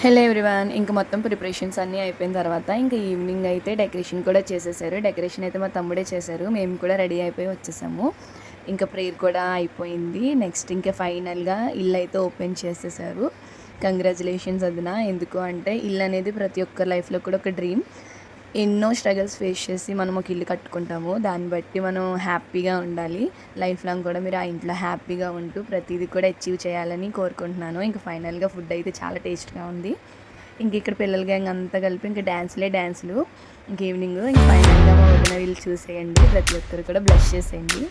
Hello everyone. ఇంక మొత్తం preparations అన్నీ అయిపోయిన తర్వాత ఇంకా ఈవినింగ్ అయితే డెకరేషన్ కూడా చేసేసారు. డెకరేషన్ అయితే మా తమ్ముడే చేశారు. మేము కూడా రెడీ అయిపోయి వచ్చేసాము. ఇంకా ప్రేయర్ కూడా అయిపోయింది. నెక్స్ట్ ఇంకా ఫైనల్గా ఇల్లు అయితే ఓపెన్ చేసేసారు. కంగ్రాచులేషన్స్ వదిన. ఎందుకు అంటే ఇల్లు అనేది ప్రతి ఒక్కరి లైఫ్లో కూడా ఒక డ్రీమ్. ఎన్నో స్ట్రగల్స్ ఫేస్ చేసి మనం ఒక ఇల్లు కట్టుకుంటాము. దాన్ని బట్టి మనం హ్యాపీగా ఉండాలి. లైఫ్ లాంగ్ కూడా మీరు ఆ ఇంట్లో హ్యాపీగా ఉంటూ ప్రతిదీ కూడా అచీవ్ చేయాలని కోరుకుంటున్నాను. ఇంకా ఫైనల్గా ఫుడ్ అయితే చాలా టేస్ట్గా ఉంది. ఇంక ఇక్కడ పిల్లల గ్యాంగ్ అంతా కలిపి ఇంక డ్యాన్సులు ఇంక ఈవినింగ్ ఇంక ఫైనల్గా మా వదిన వీళ్ళు చూసేయండి. ప్రతి ఒక్కరు కూడా బ్లెస్ చేసేయండి.